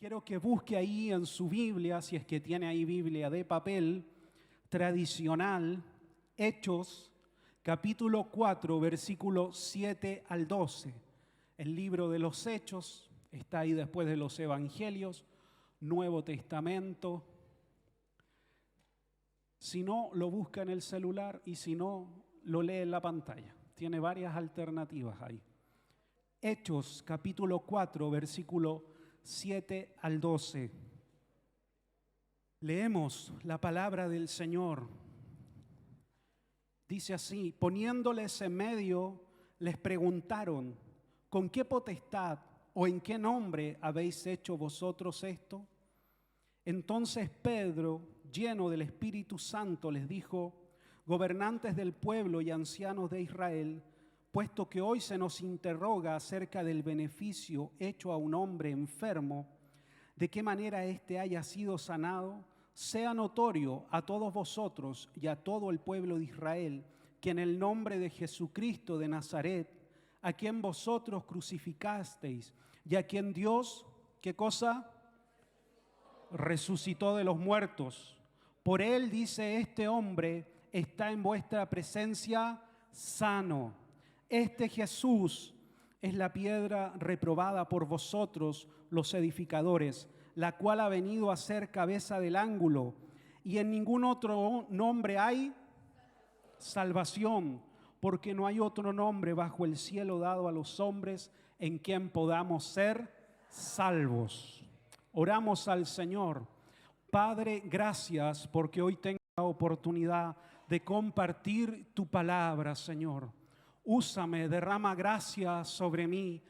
Quiero que busque ahí en su Biblia, si es que tiene ahí Biblia de papel, tradicional, Hechos, capítulo 4, versículos 7 al 12. El libro de los Hechos está ahí después de los Evangelios, Nuevo Testamento. Si no, lo busca en el celular y si no, lo lee en la pantalla. Tiene varias alternativas ahí. Hechos, capítulo 4, versículo 7 al 12. Leemos la palabra del Señor. Dice así: poniéndoles en medio, les preguntaron: ¿con qué potestad o en qué nombre habéis hecho vosotros esto? Entonces Pedro, lleno del Espíritu Santo, les dijo: gobernantes del pueblo y ancianos de Israel, puesto que hoy se nos interroga acerca del beneficio hecho a un hombre enfermo, de qué manera éste haya sido sanado, sea notorio a todos vosotros y a todo el pueblo de Israel, que en el nombre de Jesucristo de Nazaret, a quien vosotros crucificasteis y a quien Dios, ¿qué cosa? Resucitó de los muertos. Por él, dice, este hombre está en vuestra presencia sano. Este Jesús es la piedra reprobada por vosotros, los edificadores, la cual ha venido a ser cabeza del ángulo, y en ningún otro nombre hay salvación, porque no hay otro nombre bajo el cielo dado a los hombres en quien podamos ser salvos. Oramos al Señor. Padre, gracias porque hoy tengo la oportunidad de compartir tu palabra, Señor. Úsame, derrama gracia sobre mí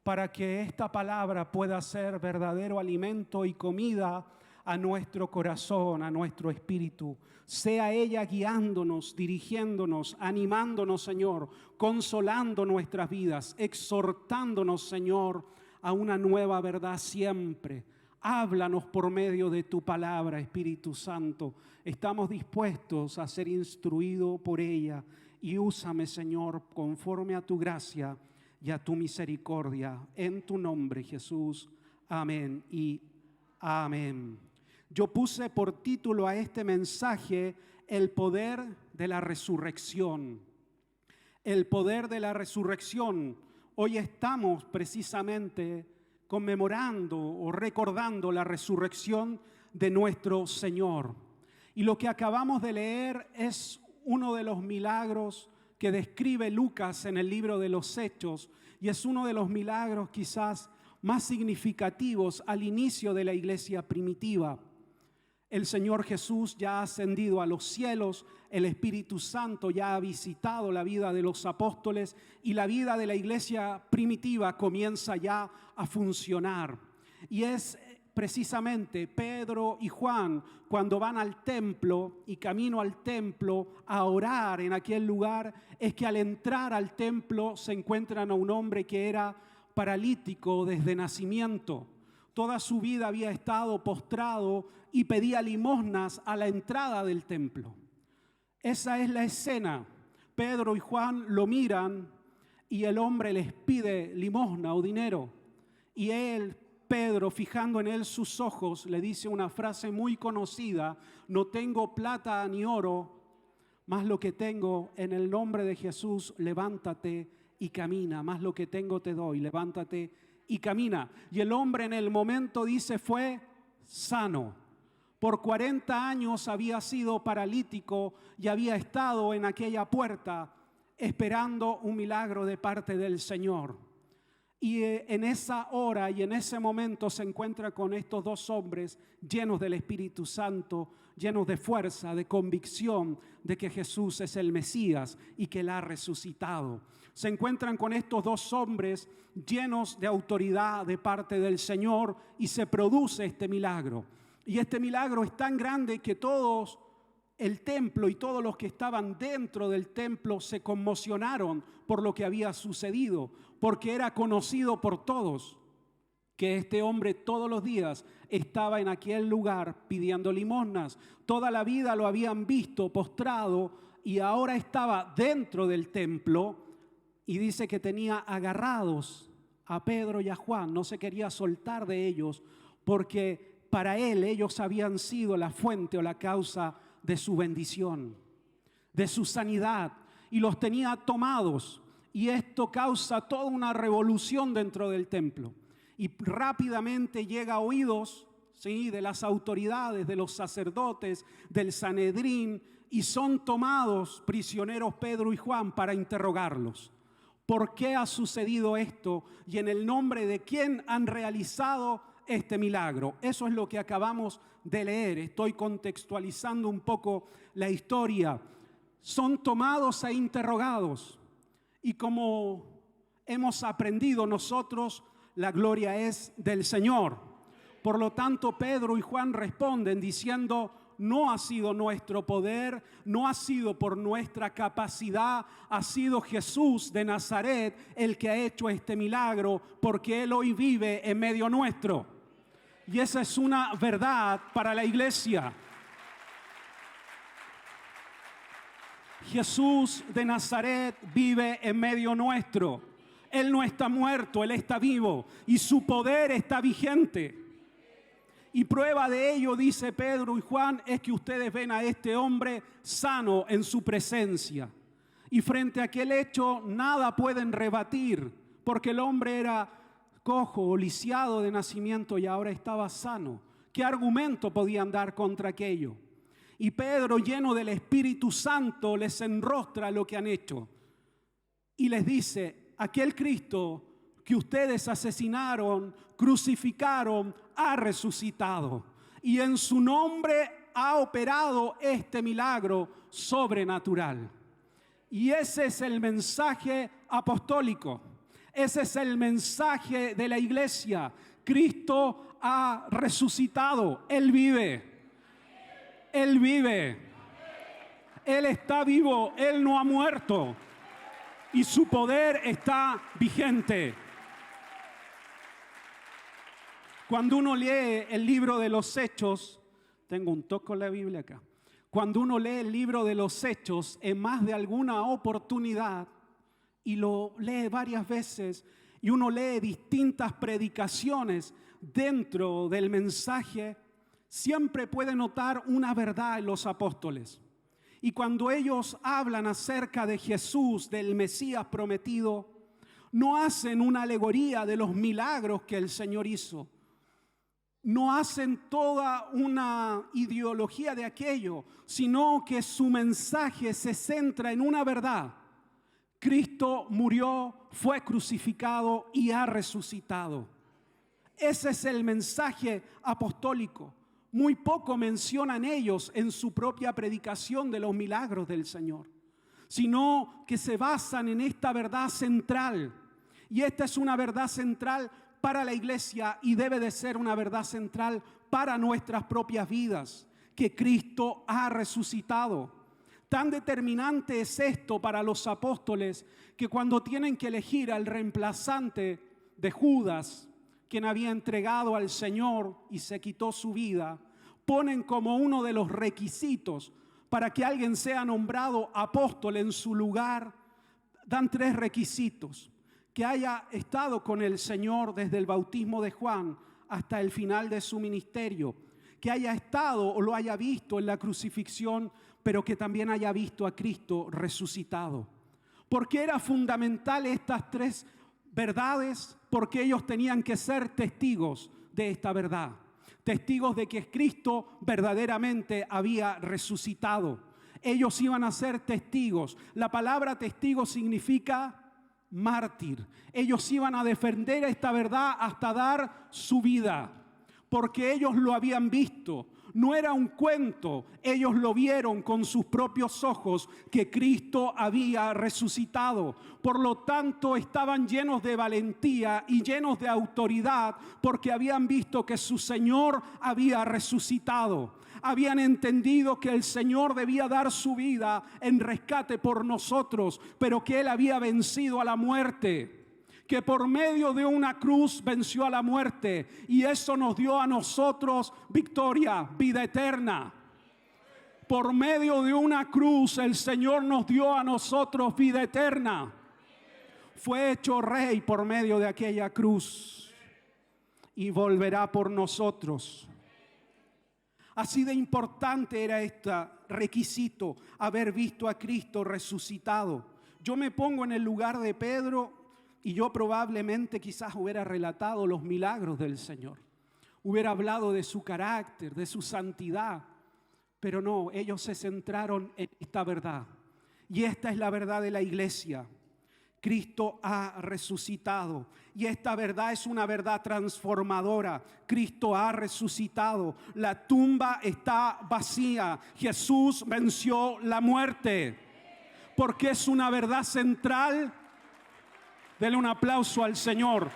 para que esta palabra pueda ser verdadero alimento y comida a nuestro corazón, a nuestro espíritu. Sea ella guiándonos, dirigiéndonos, animándonos, Señor, consolando nuestras vidas, exhortándonos, Señor, a una nueva verdad siempre. Háblanos por medio de tu palabra, Espíritu Santo. Estamos dispuestos a ser instruidos por ella. Y úsame, Señor, conforme a tu gracia y a tu misericordia. En tu nombre, Jesús. Amén y amén. Yo puse por título a este mensaje: el poder de la resurrección. El poder de la resurrección. Hoy estamos precisamente conmemorando o recordando la resurrección de nuestro Señor. Y lo que acabamos de leer es uno de los milagros que describe Lucas en el libro de los Hechos, y es uno de los milagros quizás más significativos al inicio de la iglesia primitiva. El Señor Jesús ya ha ascendido a los cielos, el Espíritu Santo ya ha visitado la vida de los apóstoles y la vida de la iglesia primitiva comienza ya a funcionar. Y es precisamente Pedro y Juan, cuando van al templo y camino al templo a orar en aquel lugar, es que al entrar al templo se encuentran a un hombre que era paralítico desde nacimiento. Toda su vida había estado postrado y pedía limosnas a la entrada del templo. Esa es la escena. Pedro y Juan lo miran y el hombre les pide limosna o dinero. Y él, Pedro, fijando en él sus ojos, le dice una frase muy conocida: no tengo plata ni oro, mas lo que tengo, en el nombre de Jesús, levántate y camina. Más lo que tengo te doy, levántate y camina. Y el hombre en el momento, dice, fue sano. Por 40 años había sido paralítico y había estado en aquella puerta esperando un milagro de parte del Señor. Y en esa hora y en ese momento se encuentra con estos dos hombres llenos del Espíritu Santo, llenos de fuerza, de convicción de que Jesús es el Mesías y que Él ha resucitado. Se encuentran con estos dos hombres llenos de autoridad de parte del Señor y se produce este milagro. Y este milagro es tan grande que todos el templo y todos los que estaban dentro del templo se conmocionaron por lo que había sucedido, porque era conocido por todos que este hombre todos los días estaba en aquel lugar pidiendo limosnas. Toda la vida lo habían visto postrado y ahora estaba dentro del templo, y dice que tenía agarrados a Pedro y a Juan, no se quería soltar de ellos porque para él ellos habían sido la fuente o la causa de su bendición, de su sanidad, y los tenía tomados. Y esto causa toda una revolución dentro del templo. Y rápidamente llega a oídos, ¿sí?, de las autoridades, de los sacerdotes, del Sanedrín, y son tomados prisioneros Pedro y Juan para interrogarlos. ¿Por qué ha sucedido esto? Y en el nombre de quién han realizado este milagro. Eso es lo que acabamos de leer. Estoy contextualizando un poco la historia. Son tomados e interrogados. Y como hemos aprendido nosotros, la gloria es del Señor. Por lo tanto, Pedro y Juan responden diciendo: no ha sido nuestro poder, no ha sido por nuestra capacidad, ha sido Jesús de Nazaret el que ha hecho este milagro, porque Él hoy vive en medio nuestro. Y esa es una verdad para la iglesia. Jesús de Nazaret vive en medio nuestro. Él no está muerto, Él está vivo y su poder está vigente. Y prueba de ello, dice Pedro y Juan, es que ustedes ven a este hombre sano en su presencia. Y frente a aquel hecho nada pueden rebatir, porque el hombre era cojo o lisiado de nacimiento y ahora estaba sano. ¿Qué argumento podían dar contra aquello? Y Pedro, lleno del Espíritu Santo, les enrostra lo que han hecho. Y les dice: aquel Cristo que ustedes asesinaron, crucificaron, ha resucitado. Y en su nombre ha operado este milagro sobrenatural. Y ese es el mensaje apostólico. Ese es el mensaje de la iglesia. Cristo ha resucitado. Él vive. Él vive. Él está vivo. Él no ha muerto. Y su poder está vigente. Cuando uno lee el libro de los Hechos, tengo un toque con la Biblia acá. Cuando uno lee el libro de los Hechos en más de alguna oportunidad y lo lee varias veces y uno lee distintas predicaciones dentro del mensaje, siempre puede notar una verdad en los apóstoles. Y cuando ellos hablan acerca de Jesús, del Mesías prometido, no hacen una alegoría de los milagros que el Señor hizo. No hacen toda una ideología de aquello, sino que su mensaje se centra en una verdad. Cristo murió, fue crucificado y ha resucitado. Ese es el mensaje apostólico. Muy poco mencionan ellos en su propia predicación de los milagros del Señor, sino que se basan en esta verdad central. Y esta es una verdad central para la iglesia y debe de ser una verdad central para nuestras propias vidas, que Cristo ha resucitado. Tan determinante es esto para los apóstoles que cuando tienen que elegir al reemplazante de Judas, quien había entregado al Señor y se quitó su vida, ponen como uno de los requisitos para que alguien sea nombrado apóstol en su lugar, dan 3 requisitos: que haya estado con el Señor desde el bautismo de Juan hasta el final de su ministerio, que haya estado o lo haya visto en la crucifixión, pero que también haya visto a Cristo resucitado. ¿Por qué era fundamental estas 3 verdades? Porque ellos tenían que ser testigos de esta verdad, testigos de que Cristo verdaderamente había resucitado. Ellos iban a ser testigos. La palabra testigo significa mártir. Ellos iban a defender esta verdad hasta dar su vida, porque ellos lo habían visto. No era un cuento, ellos lo vieron con sus propios ojos que Cristo había resucitado. Por lo tanto, estaban llenos de valentía y llenos de autoridad porque habían visto que su Señor había resucitado. Habían entendido que el Señor debía dar su vida en rescate por nosotros, pero que Él había vencido a la muerte, que por medio de una cruz venció a la muerte y eso nos dio a nosotros victoria, vida eterna. Por medio de una cruz el Señor nos dio a nosotros vida eterna. Fue hecho rey por medio de aquella cruz. y volverá por nosotros. Así de importante era este requisito, haber visto a Cristo resucitado. Yo me pongo en el lugar de Pedro y yo probablemente quizás hubiera relatado los milagros del Señor. Hubiera hablado de su carácter, de su santidad. Pero no, ellos se centraron en esta verdad. Y esta es la verdad de la iglesia. Cristo ha resucitado. Y esta verdad es una verdad transformadora. Cristo ha resucitado. La tumba está vacía. Jesús venció la muerte. Porque es una verdad central. Denle un aplauso al Señor.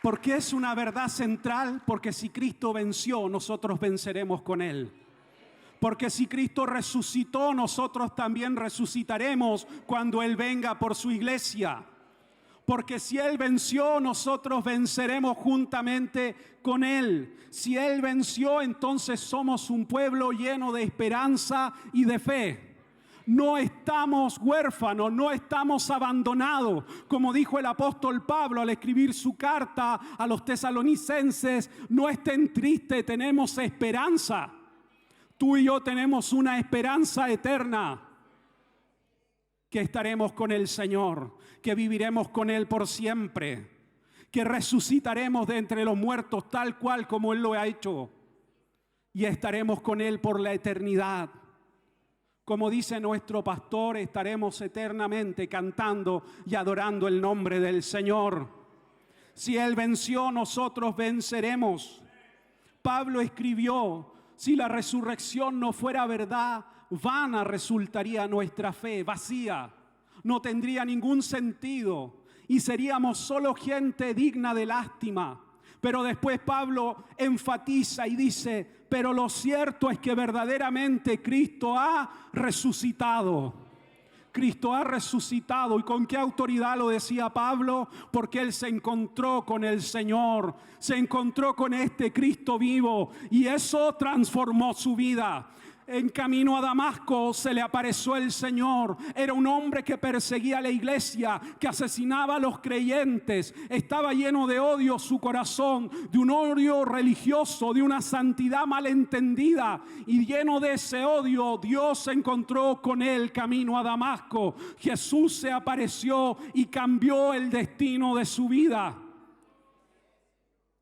¿Por qué es una verdad central? Porque si Cristo venció, nosotros venceremos con Él. Porque si Cristo resucitó, nosotros también resucitaremos cuando Él venga por su iglesia. Porque si Él venció, nosotros venceremos juntamente con Él. Si Él venció, entonces somos un pueblo lleno de esperanza y de fe. No estamos huérfanos, no estamos abandonados. Como dijo el apóstol Pablo al escribir su carta a los tesalonicenses, no estén tristes, tenemos esperanza. Tú y yo tenemos una esperanza eterna, que estaremos con el Señor, que viviremos con Él por siempre, que resucitaremos de entre los muertos tal cual como Él lo ha hecho y estaremos con Él por la eternidad. Como dice nuestro pastor, estaremos eternamente cantando y adorando el nombre del Señor. Si Él venció, nosotros venceremos. Pablo escribió, si la resurrección no fuera verdad, vana resultaría nuestra fe, vacía. No tendría ningún sentido y seríamos solo gente digna de lástima. Pero después Pablo enfatiza y dice, pero lo cierto es que verdaderamente Cristo ha resucitado. Cristo ha resucitado. ¿Y con qué autoridad lo decía Pablo? Porque él se encontró con el Señor, se encontró con este Cristo vivo y eso transformó su vida. En camino a Damasco se le apareció el Señor. Era un hombre que perseguía a la iglesia, que asesinaba a los creyentes. Estaba lleno de odio su corazón, de un odio religioso, de una santidad malentendida. Y lleno de ese odio, Dios se encontró con él camino a Damasco. Jesús se apareció y cambió el destino de su vida.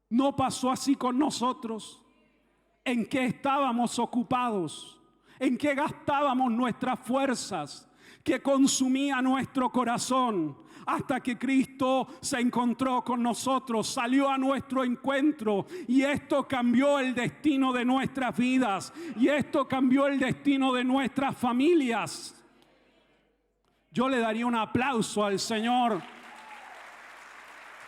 No pasó así con nosotros. ¿En qué estábamos ocupados? ¿En qué gastábamos nuestras fuerzas? ¿Qué consumía nuestro corazón? Hasta que Cristo se encontró con nosotros, salió a nuestro encuentro y esto cambió el destino de nuestras vidas y esto cambió el destino de nuestras familias. Yo le daría un aplauso al Señor,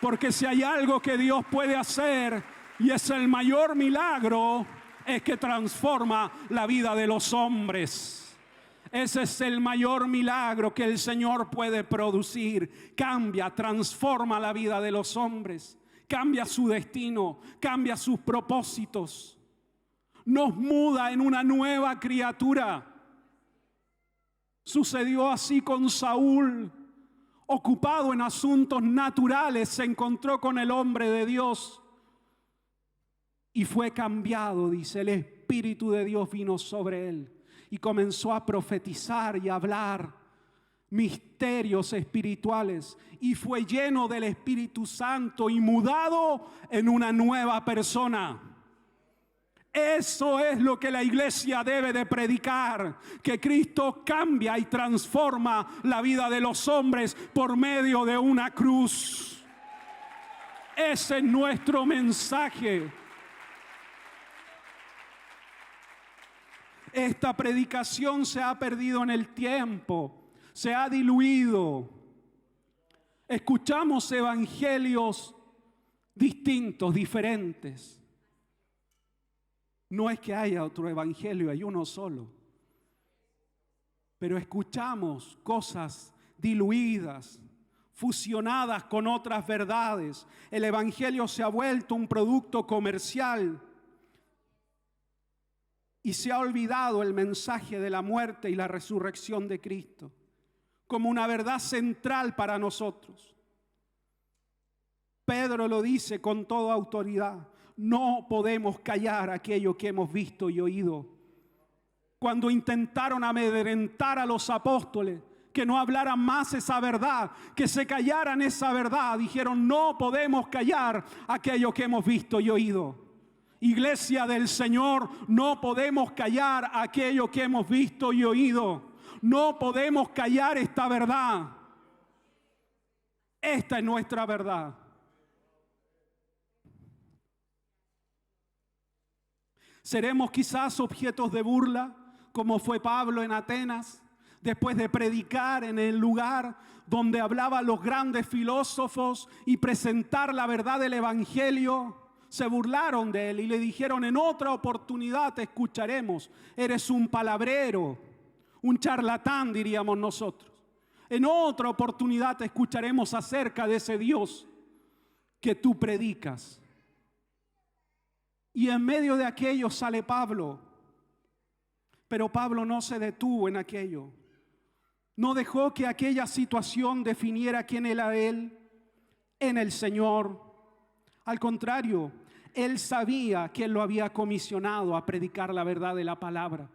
porque si hay algo que Dios puede hacer y es el mayor milagro, es que transforma la vida de los hombres. Ese es el mayor milagro que el Señor puede producir. Cambia, transforma la vida de los hombres. Cambia su destino, cambia sus propósitos. Nos muda en una nueva criatura. Sucedió así con Saúl. Ocupado en asuntos naturales, se encontró con el hombre de Dios. Y fue cambiado, dice, el Espíritu de Dios vino sobre él y comenzó a profetizar y a hablar misterios espirituales y fue lleno del Espíritu Santo y mudado en una nueva persona. Eso es lo que la iglesia debe de predicar, que Cristo cambia y transforma la vida de los hombres por medio de una cruz. Ese es nuestro mensaje. Esta predicación se ha perdido en el tiempo, se ha diluido. Escuchamos evangelios distintos, diferentes. No es que haya otro evangelio, hay uno solo. Pero escuchamos cosas diluidas, fusionadas con otras verdades. El evangelio se ha vuelto un producto comercial. y se ha olvidado el mensaje de la muerte y la resurrección de Cristo como una verdad central para nosotros. Pedro lo dice con toda autoridad: no podemos callar aquello que hemos visto y oído. Cuando intentaron amedrentar a los apóstoles, que no hablaran más esa verdad, que se callaran esa verdad, dijeron: no podemos callar aquello que hemos visto y oído. Iglesia del Señor, no podemos callar aquello que hemos visto y oído. No podemos callar esta verdad. Esta es nuestra verdad. Seremos quizás objetos de burla, como fue Pablo en Atenas, después de predicar en el lugar donde hablaban los grandes filósofos y presentar la verdad del Evangelio. Se burlaron de él y le dijeron: en otra oportunidad te escucharemos. Eres un palabrero, un charlatán, diríamos nosotros. En otra oportunidad te escucharemos acerca de ese Dios que tú predicas. Y en medio de aquello sale Pablo. Pero Pablo no se detuvo en aquello. No dejó que aquella situación definiera quién era él en el Señor. Al contrario, él sabía que él lo había comisionado a predicar la verdad de la palabra.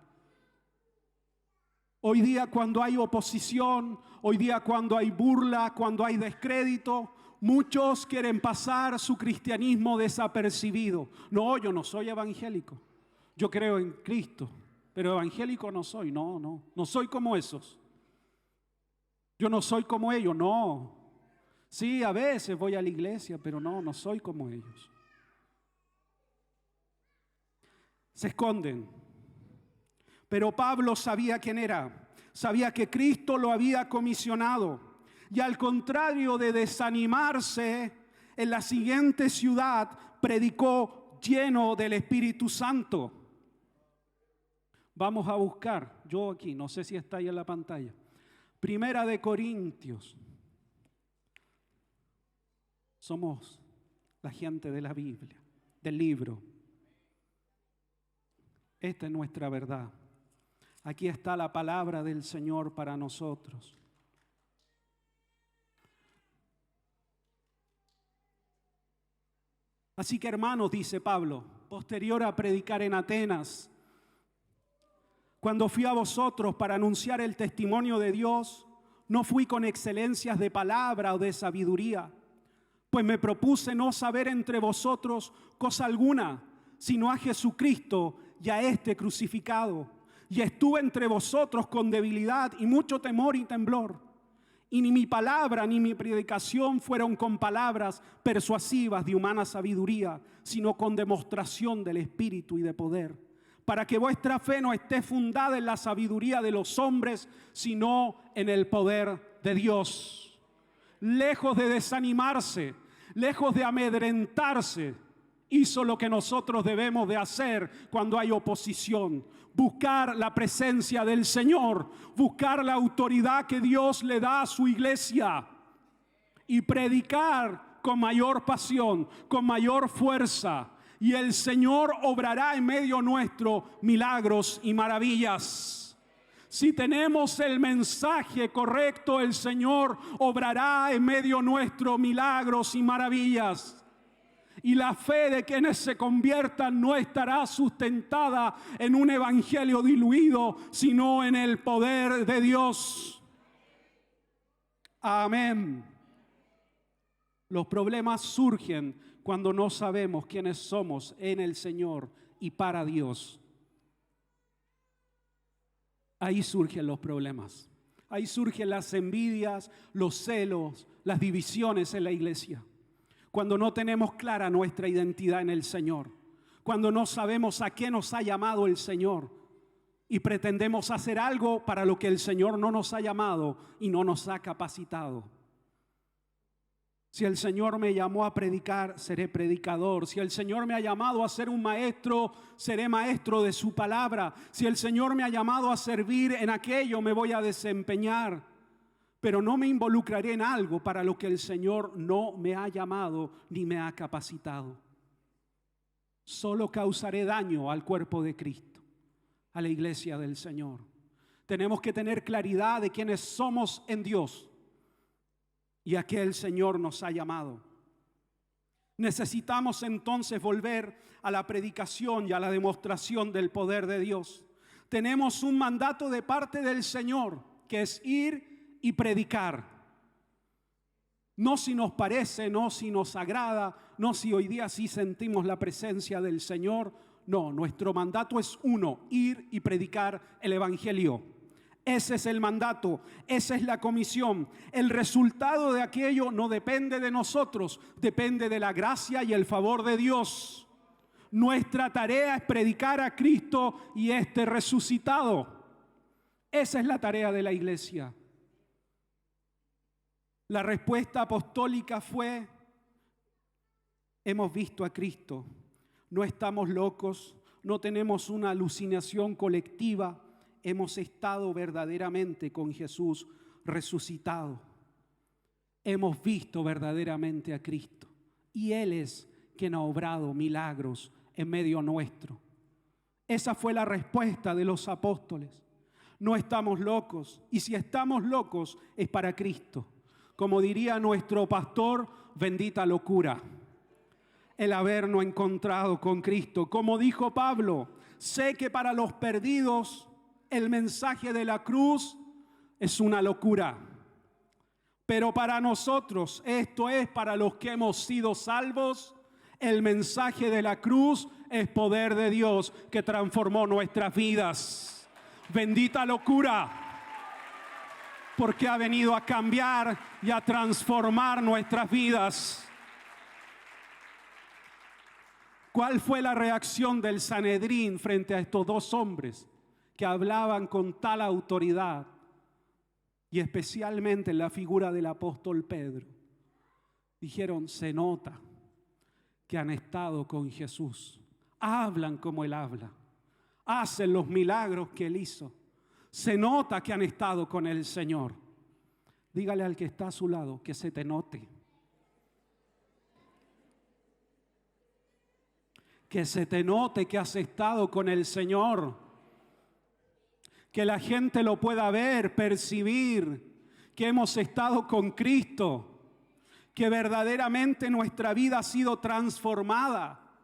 Hoy día, cuando hay oposición, hoy día cuando hay burla, cuando hay descrédito, muchos quieren pasar su cristianismo desapercibido. No, yo no soy evangélico. Yo creo en Cristo, pero evangélico no soy. No soy como esos. Yo no soy como ellos, no. Sí, a veces voy a la iglesia, pero no soy como ellos. Se esconden. Pero Pablo sabía quién era. Sabía que Cristo lo había comisionado. Y al contrario de desanimarse, en la siguiente ciudad predicó lleno del Espíritu Santo. Vamos a buscar, yo aquí, no sé si está ahí en la pantalla. Primera de Corintios. Somos la gente de la Biblia, del libro. Esta es nuestra verdad. Aquí está la palabra del Señor para nosotros. Así que, hermanos, dice Pablo, posterior a predicar en Atenas, cuando fui a vosotros para anunciar el testimonio de Dios, no fui con excelencias de palabra o de sabiduría, pues me propuse no saber entre vosotros cosa alguna, sino a Jesucristo y a este crucificado. Y estuve entre vosotros con debilidad y mucho temor y temblor. Y ni mi palabra ni mi predicación fueron con palabras persuasivas de humana sabiduría, sino con demostración del Espíritu y de poder, para que vuestra fe no esté fundada en la sabiduría de los hombres, sino en el poder de Dios. Lejos de desanimarse, lejos de amedrentarse, hizo lo que nosotros debemos de hacer cuando hay oposición: buscar la presencia del Señor, buscar la autoridad que Dios le da a su iglesia y predicar con mayor pasión, con mayor fuerza. Y el Señor obrará en medio nuestro milagros y maravillas. Si tenemos el mensaje correcto, el Señor obrará en medio nuestro milagros y maravillas. Y la fe de quienes se conviertan no estará sustentada en un evangelio diluido, sino en el poder de Dios. Amén. Los problemas surgen cuando no sabemos quiénes somos en el Señor y para Dios. Ahí surgen los problemas. Ahí surgen las envidias, los celos, las divisiones en la iglesia. Cuando no tenemos clara nuestra identidad en el Señor, cuando no sabemos a qué nos ha llamado el Señor y pretendemos hacer algo para lo que el Señor no nos ha llamado y no nos ha capacitado. Si el Señor me llamó a predicar, seré predicador. Si el Señor me ha llamado a ser un maestro, seré maestro de su palabra. Si el Señor me ha llamado a servir en aquello, me voy a desempeñar. Pero no me involucraré en algo para lo que el Señor no me ha llamado ni me ha capacitado. Solo causaré daño al cuerpo de Cristo. a la iglesia del Señor. Tenemos que tener claridad de quiénes somos en Dios y a qué el Señor nos ha llamado. Necesitamos entonces volver a la predicación y a la demostración del poder de Dios. Tenemos un mandato de parte del Señor, que es ir y predicar. No si nos parece, no si nos agrada, no si hoy día sí sentimos la presencia del Señor. No, nuestro mandato es uno: ir y predicar el Evangelio. Ese es el mandato, esa es la comisión. El resultado de aquello no depende de nosotros, depende de la gracia y el favor de Dios. Nuestra tarea es predicar a Cristo y este resucitado. Esa es la tarea de la iglesia. La respuesta apostólica fue: hemos visto a Cristo, no estamos locos, no tenemos una alucinación colectiva. Hemos estado verdaderamente con Jesús resucitado. Hemos visto verdaderamente a Cristo. Y Él es quien ha obrado milagros en medio nuestro. Esa fue la respuesta de los apóstoles. No estamos locos. Y si estamos locos es para Cristo. Como diría nuestro pastor, bendita locura el habernos encontrado con Cristo. Como dijo Pablo, sé que para los perdidos el mensaje de la cruz es una locura, pero para nosotros, esto es para los que hemos sido salvos, el mensaje de la cruz es poder de Dios que transformó nuestras vidas. Bendita locura, porque ha venido a cambiar y a transformar nuestras vidas. ¿Cuál fue la reacción del Sanedrín frente a estos dos hombres que hablaban con tal autoridad, y especialmente en la figura del apóstol Pedro? Dijeron: se nota que han estado con Jesús, hablan como Él habla, hacen los milagros que Él hizo, se nota que han estado con el Señor. Dígale al que está a su lado que se te note, que se te note que has estado con el Señor. Que la gente lo pueda ver, percibir, que hemos estado con Cristo, que verdaderamente nuestra vida ha sido transformada.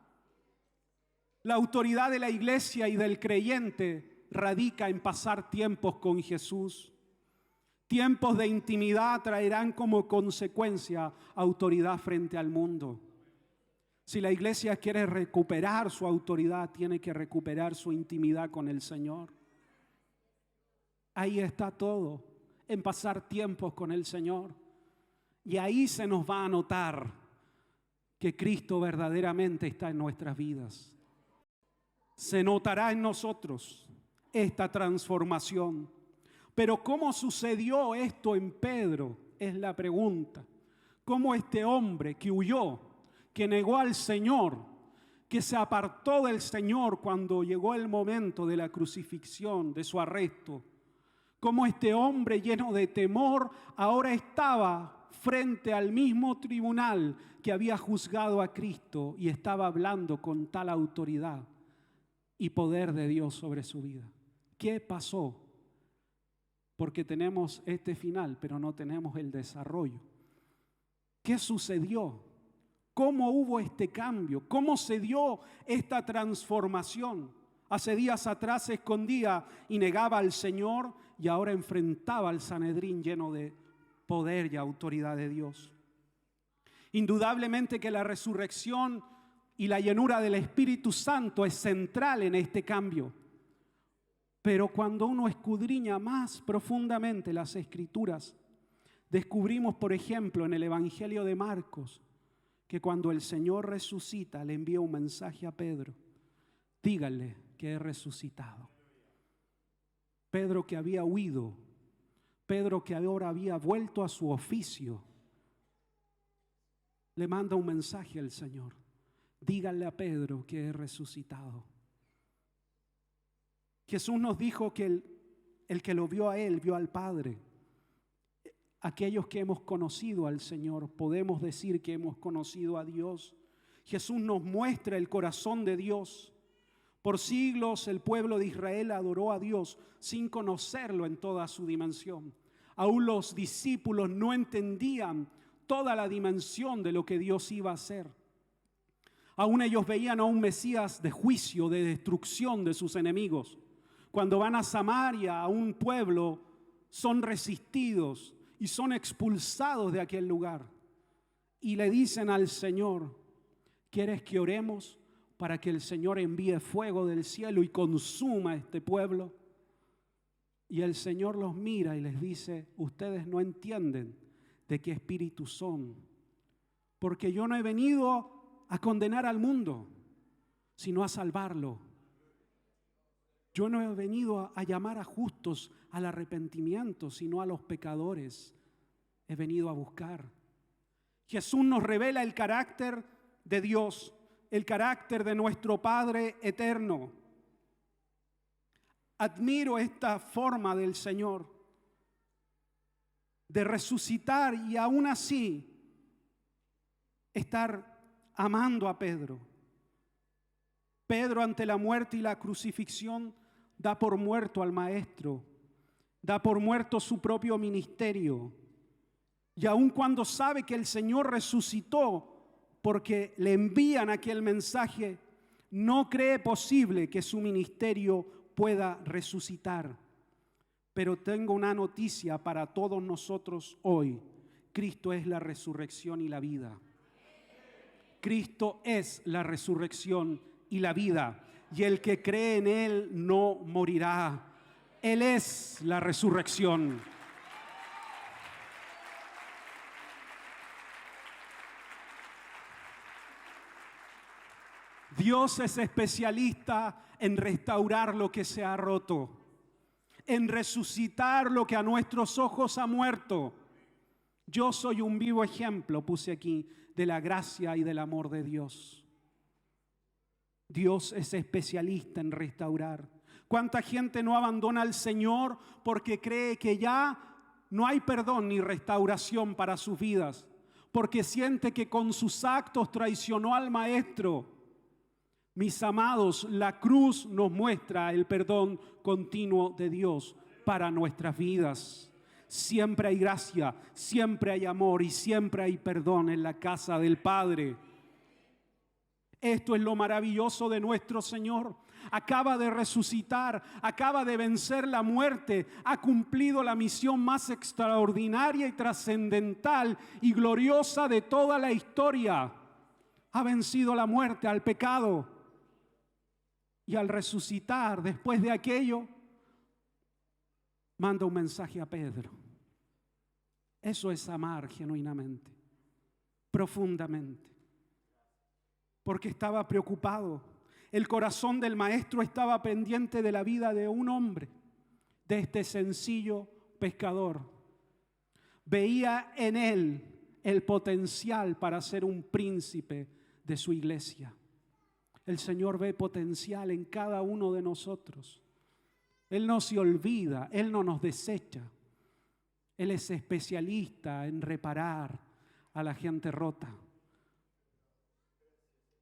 La autoridad de la iglesia y del creyente radica en pasar tiempos con Jesús. Tiempos de intimidad traerán como consecuencia autoridad frente al mundo. Si la iglesia quiere recuperar su autoridad, tiene que recuperar su intimidad con el Señor. Ahí está todo, en pasar tiempos con el Señor. Y ahí se nos va a notar que Cristo verdaderamente está en nuestras vidas. Se notará en nosotros esta transformación. Pero ¿cómo sucedió esto en Pedro? Es la pregunta. ¿Cómo este hombre que huyó, que negó al Señor, que se apartó del Señor cuando llegó el momento de la crucifixión, de su arresto, cómo este hombre lleno de temor ahora estaba frente al mismo tribunal que había juzgado a Cristo y estaba hablando con tal autoridad y poder de Dios sobre su vida? ¿Qué pasó? Porque tenemos este final, pero no tenemos el desarrollo. ¿Qué sucedió? ¿Cómo hubo este cambio? ¿Cómo se dio esta transformación? Hace días atrás se escondía y negaba al Señor, y ahora enfrentaba al Sanedrín lleno de poder y autoridad de Dios. Indudablemente que la resurrección y la llenura del Espíritu Santo es central en este cambio. Pero cuando uno escudriña más profundamente las Escrituras, descubrimos, por ejemplo, en el Evangelio de Marcos, que cuando el Señor resucita, le envía un mensaje a Pedro: díganle que he resucitado. Pedro, que había huido, Pedro, que ahora había vuelto a su oficio, le manda un mensaje al Señor: díganle a Pedro que he resucitado. Jesús nos dijo que el que lo vio a Él, vio al Padre. Aquellos que hemos conocido al Señor, podemos decir que hemos conocido a Dios. Jesús nos muestra el corazón de Dios. Por siglos el pueblo de Israel adoró a Dios sin conocerlo en toda su dimensión. Aún los discípulos no entendían toda la dimensión de lo que Dios iba a hacer. Aún ellos veían a un Mesías de juicio, de destrucción de sus enemigos. Cuando van a Samaria, a un pueblo, son resistidos y son expulsados de aquel lugar. Y le dicen al Señor: ¿quieres que oremos para que el Señor envíe fuego del cielo y consuma este pueblo? Y el Señor los mira y les dice: ustedes no entienden de qué espíritu son, porque yo no he venido a condenar al mundo, sino a salvarlo. Yo no he venido a llamar a justos al arrepentimiento, sino a los pecadores he venido a buscar. Jesús nos revela el carácter de Dios, el carácter de nuestro Padre eterno. Admiro esta forma del Señor de resucitar y aún así estar amando a Pedro. Pedro, ante la muerte y la crucifixión, da por muerto al Maestro, da por muerto su propio ministerio. Y aun cuando sabe que el Señor resucitó, porque le envían aquel mensaje, no cree posible que su ministerio pueda resucitar. Pero tengo una noticia para todos nosotros hoy: Cristo es la resurrección y la vida. Cristo es la resurrección y la vida, y el que cree en Él no morirá. Él es la resurrección. Dios es especialista en restaurar lo que se ha roto, en resucitar lo que a nuestros ojos ha muerto. Yo soy un vivo ejemplo, puse aquí, de la gracia y del amor de Dios. Dios es especialista en restaurar. ¿Cuánta gente no abandona al Señor porque cree que ya no hay perdón ni restauración para sus vidas? Porque siente que con sus actos traicionó al Maestro. Mis amados, la cruz nos muestra el perdón continuo de Dios para nuestras vidas. Siempre hay gracia, siempre hay amor y siempre hay perdón en la casa del Padre. Esto es lo maravilloso de nuestro Señor. Acaba de resucitar, acaba de vencer la muerte, ha cumplido la misión más extraordinaria y trascendental y gloriosa de toda la historia. Ha vencido la muerte, al pecado. Y al resucitar, después de aquello, manda un mensaje a Pedro. Eso es amar genuinamente, profundamente. Porque estaba preocupado. El corazón del Maestro estaba pendiente de la vida de un hombre, de este sencillo pescador. Veía en él el potencial para ser un príncipe de su iglesia. El Señor ve potencial en cada uno de nosotros. Él no se olvida, Él no nos desecha. Él es especialista en reparar a la gente rota,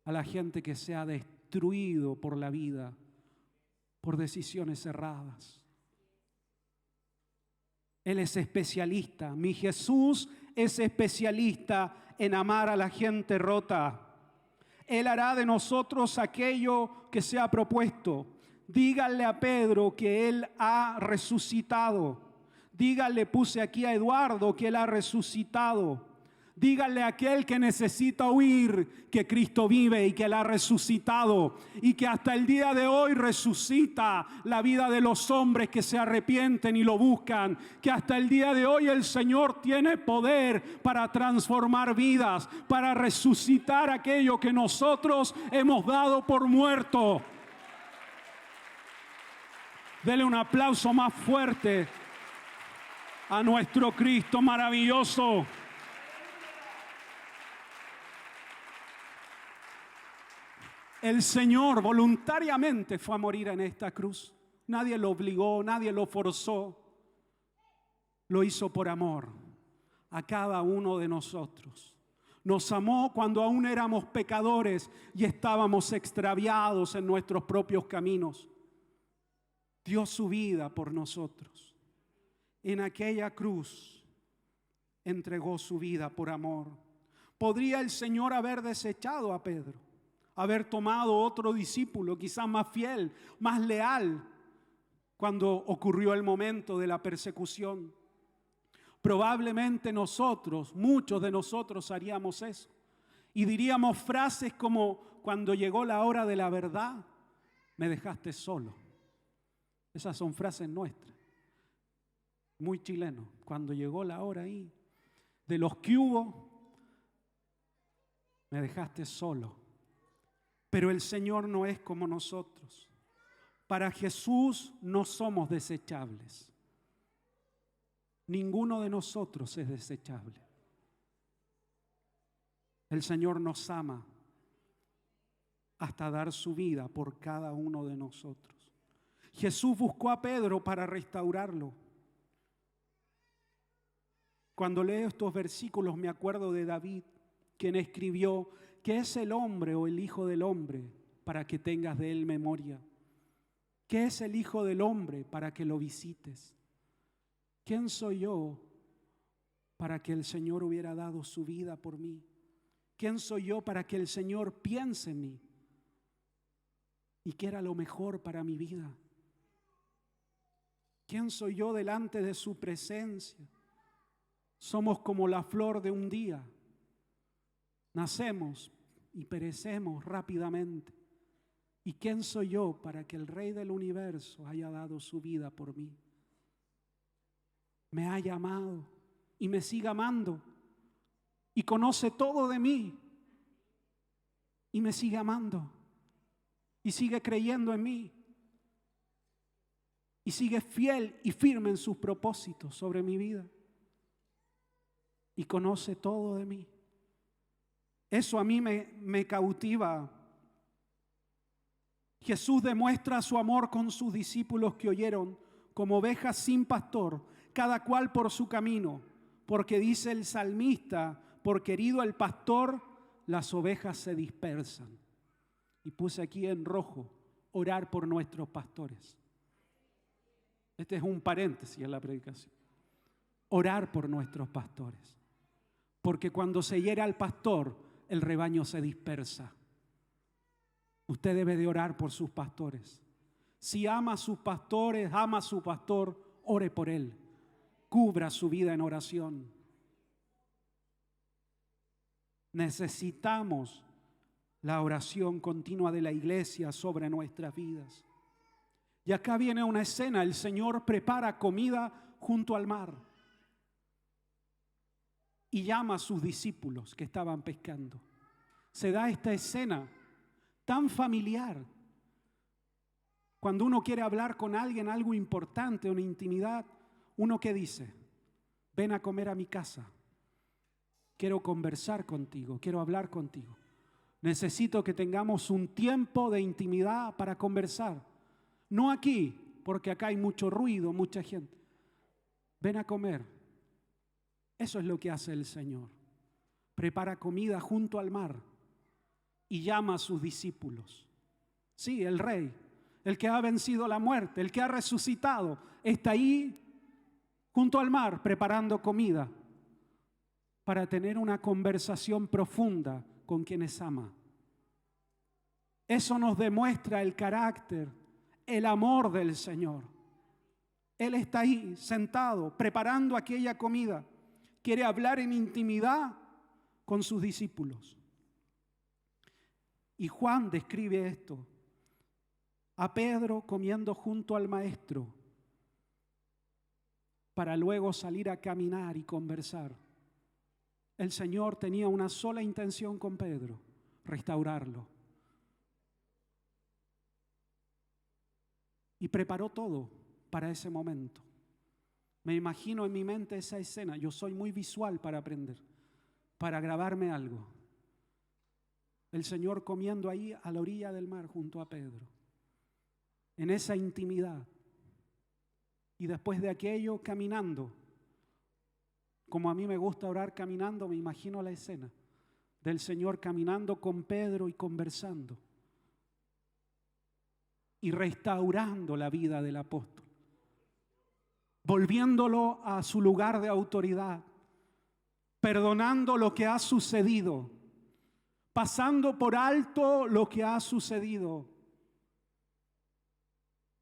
a la gente que se ha destruido por la vida, por decisiones erradas. Él es especialista. Mi Jesús es especialista en amar a la gente rota. Él hará de nosotros aquello que se ha propuesto. Díganle a Pedro que Él ha resucitado. Díganle, puse aquí a Eduardo, que Él ha resucitado. Díganle a aquel que necesita oír que Cristo vive y que Él ha resucitado y que hasta el día de hoy resucita la vida de los hombres que se arrepienten y lo buscan. Que hasta el día de hoy el Señor tiene poder para transformar vidas, para resucitar aquello que nosotros hemos dado por muerto. Dele un aplauso más fuerte a nuestro Cristo maravilloso. El Señor voluntariamente fue a morir en esta cruz. Nadie lo obligó, nadie lo forzó. Lo hizo por amor a cada uno de nosotros. Nos amó cuando aún éramos pecadores y estábamos extraviados en nuestros propios caminos. Dio su vida por nosotros. En aquella cruz entregó su vida por amor. ¿Podría el Señor haber desechado a Pedro? Haber tomado otro discípulo, quizás más fiel, más leal, cuando ocurrió el momento de la persecución? Probablemente nosotros, muchos de nosotros haríamos eso. Y diríamos frases como: cuando llegó la hora de la verdad, me dejaste solo. Esas son frases nuestras, muy chilenos. Cuando llegó la hora ahí, de los que hubo, me dejaste solo. Pero el Señor no es como nosotros. Para Jesús no somos desechables. Ninguno de nosotros es desechable. El Señor nos ama hasta dar su vida por cada uno de nosotros. Jesús buscó a Pedro para restaurarlo. Cuando leo estos versículos me acuerdo de David, quien escribió: ¿qué es el hombre o el hijo del hombre para que tengas de él memoria? ¿Qué es el hijo del hombre para que lo visites? ¿Quién soy yo para que el Señor hubiera dado su vida por mí? ¿Quién soy yo para que el Señor piense en mí y quiera lo mejor para mi vida? ¿Quién soy yo delante de su presencia? Somos como la flor de un día. Nacemos y perecemos rápidamente. ¿Y quién soy yo para que el Rey del universo haya dado su vida por mí? Me ha llamado y me sigue amando y conoce todo de mí y me sigue amando y sigue creyendo en mí y sigue fiel y firme en sus propósitos sobre mi vida y conoce todo de mí. Eso a mí me cautiva. Jesús demuestra su amor con sus discípulos que oyeron como ovejas sin pastor, cada cual por su camino, porque dice el salmista: porque herido el pastor, las ovejas se dispersan. Y puse aquí en rojo: orar por nuestros pastores. Este es un paréntesis en la predicación. Orar por nuestros pastores. Porque cuando se hiere al pastor, el rebaño se dispersa. Usted debe de orar por sus pastores. Si ama a sus pastores, ama a su pastor, ore por él. Cubra su vida en oración. Necesitamos la oración continua de la iglesia sobre nuestras vidas. Y acá viene una escena: el Señor prepara comida junto al mar y llama a sus discípulos que estaban pescando. Se da esta escena tan familiar. Cuando uno quiere hablar con alguien algo importante, una intimidad, ¿uno qué dice? Ven a comer a mi casa. Quiero conversar contigo, quiero hablar contigo. Necesito que tengamos un tiempo de intimidad para conversar. No aquí, porque acá hay mucho ruido, mucha gente. Ven a comer. Eso es lo que hace el Señor. Prepara comida junto al mar y llama a sus discípulos. Sí, el Rey, el que ha vencido la muerte, el que ha resucitado, está ahí junto al mar preparando comida para tener una conversación profunda con quienes ama. Eso nos demuestra el carácter, el amor del Señor. Él está ahí sentado preparando aquella comida. Quiere hablar en intimidad con sus discípulos. Y Juan describe esto: a Pedro comiendo junto al maestro, para luego salir a caminar y conversar. El Señor tenía una sola intención con Pedro: restaurarlo. Y preparó todo para ese momento. Me imagino en mi mente esa escena. Yo soy muy visual para aprender, para grabarme algo. El Señor comiendo ahí a la orilla del mar junto a Pedro, en esa intimidad. Y después de aquello, caminando. Como a mí me gusta orar caminando, me imagino la escena. del Señor caminando con Pedro y conversando y restaurando la vida del apóstol, volviéndolo a su lugar de autoridad, perdonando lo que ha sucedido, pasando por alto lo que ha sucedido,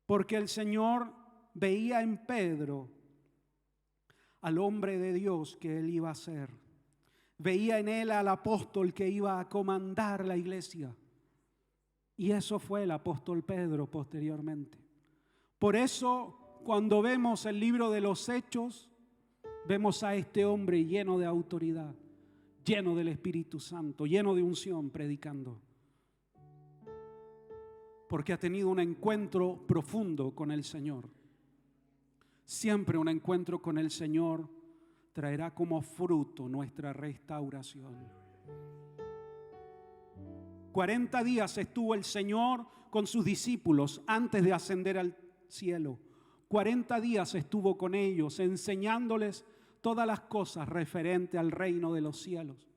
porque el Señor veía en Pedro al hombre de Dios que él iba a ser. Veía en él al apóstol que iba a comandar la iglesia. Y eso fue el apóstol Pedro posteriormente. Por eso, cuando vemos el libro de los Hechos, vemos a este hombre lleno de autoridad, lleno del Espíritu Santo, lleno de unción, predicando. Porque ha tenido un encuentro profundo con el Señor. Siempre un encuentro con el Señor traerá como fruto nuestra restauración. 40 días estuvo el Señor con sus discípulos antes de ascender al cielo. 40 días estuvo con ellos enseñándoles todas las cosas referentes al reino de los cielos.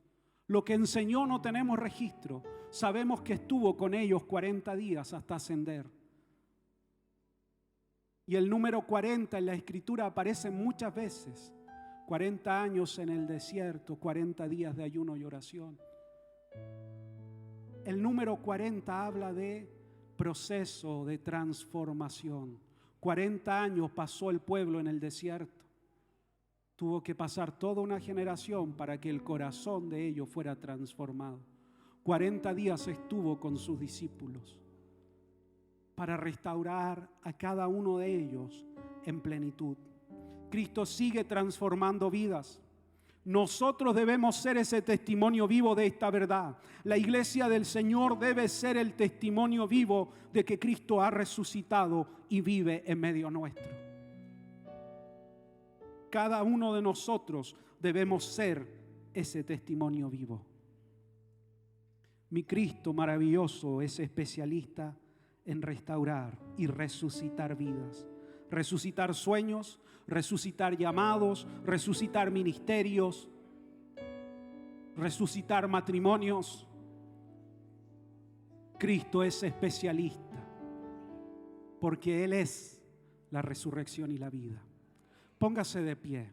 Lo que enseñó no tenemos registro. Sabemos que estuvo con ellos 40 días hasta ascender. Y el número 40 en la Escritura aparece muchas veces. 40 años en el desierto, 40 días de ayuno y oración. El número 40 habla de proceso de transformación. 40 años pasó el pueblo en el desierto. Tuvo que pasar toda una generación para que el corazón de ellos fuera transformado. 40 días estuvo con sus discípulos para restaurar a cada uno de ellos en plenitud. Cristo sigue transformando vidas. Nosotros debemos ser ese testimonio vivo de esta verdad. La iglesia del Señor debe ser el testimonio vivo de que Cristo ha resucitado y vive en medio nuestro. Cada uno de nosotros debemos ser ese testimonio vivo. Mi Cristo maravilloso es especialista en restaurar y resucitar vidas, resucitar sueños, resucitar llamados, resucitar ministerios, resucitar matrimonios. Cristo es especialista porque Él es la resurrección y la vida. Póngase de pie.